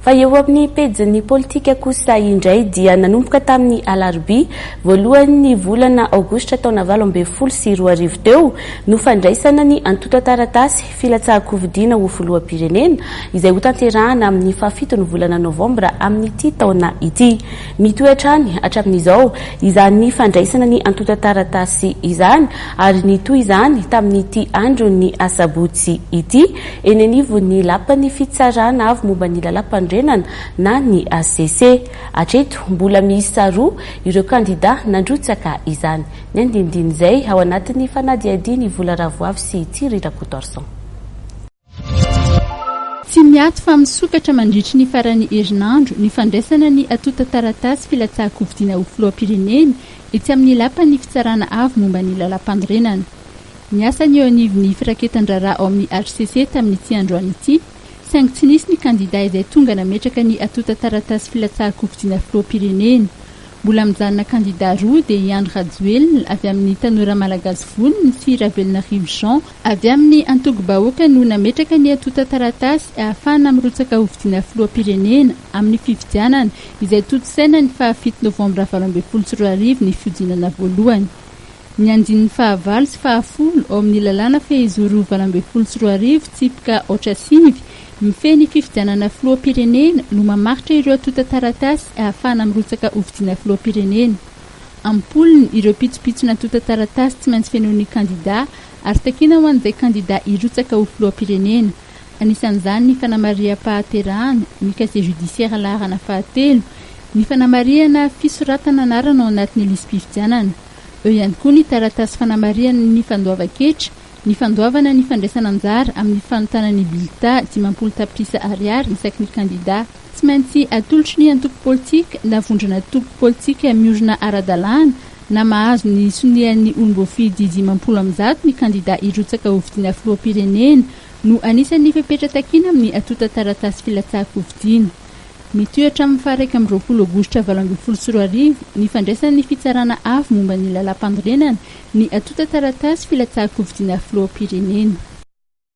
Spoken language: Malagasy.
Fa eo amin'ny pejin'ny politika kosa indray dia nanomboka tamin'ny alarobia voalohan'ny volana aogositra taona 2024 teo no fandraisana ny antota-taratasy filatsahan-kofidiana ho filoham-pirenena izay ho tanterahana amin'ny 7 volana novambra amin'ity taona ity. Mitohy hatrany hatramin'izao izany fandraisana ny antota-taratasy izany ary nitohy izany tamin'ity andron'ny sabotsy ity eny anivon'ny lapan'ny fitsarana avy momba ny lalam-panorenana na ny ACC. Atreto mbola miisa 2 ireo kandida nandrotsaka izany. Ny andinindin'izay ao anatin'ny fanadiadiny vola ravoavy sy Tirirakotorson. Tsy miato fa misokatra mandritry ny farany herinandro ny fandraisana ny antota-taratasy filatsahan-kofidiana ho filoham-pirenena etsy amin'ny lapan'ny fitsarana avy momba ny lalam-panorenana. Niasa ny eo anivon'ny firaketan-draharaha ao amin'ny RCC tamin'ity androany ity, saingy tsy nisy ny kandida izay tonga nametraka ny antota-taratasy filatsahan-kofidiana filoham-pirenena. Mbola mijanona kandida 2 dia Iandry Rajoelina avy amin'ny tanora malagasy voniny sy Ravelina Rive Jean avy amin'ny antogo-bahoaka no nametraka ny antota-taratasy ahafahana mirotsaka hofidiana filoham-pirenena amin'ny fifidianana izay totosaina ny 7 novambra 2024 ny fiodinana voalohany. Ny andin'ny 9 sy 10 ao amin'ny lalàna fehizoro 2024 tsipika Otrasivy mifeny fifidianana filoham-pirenena no mamaritra ireo antota-taratasy ahafahana mirotsaka hofidiana filoham-pirenena. Ampoliny ireo pitsopitsona antota-taratasy tsy maintsy fenoan'ny kandida ary takina ho an'izay kandida hirotsaka ho filoham-pirenena. Anisan'izany ny fanamariam-pahaterahana, ny casier judiciaire laharana 7, ny fanamariana fisoratana anarana ao anatin'ny lisam-pifidianana. Eo ihany koa ny taratasy fanamariana ny fandoavan-ketra, ny fandoavana ny fandraisana anjara amin'ny fanontanany bilita 50 tapitrisa ariary isaky ny kandida. Tsy maintsy atolotry ny antoko politika na vondrana toko politika miorina ara-dalàna na mahazo ny sonian'ny olom-boafidy 50 ny kandida hirotsaka hofidiana filoham-pirenena no anisan'ny fepetra-takina amin'ny antota-taratasy filatsahan-kofidiana. Mitohy hatramin'ny 1 aogositra 2024 ny fandraisan'ny fitsarana avy momba ny lalam-panorenana ny antota-taratasy filatsahan-kofidiana filoham-pirenena.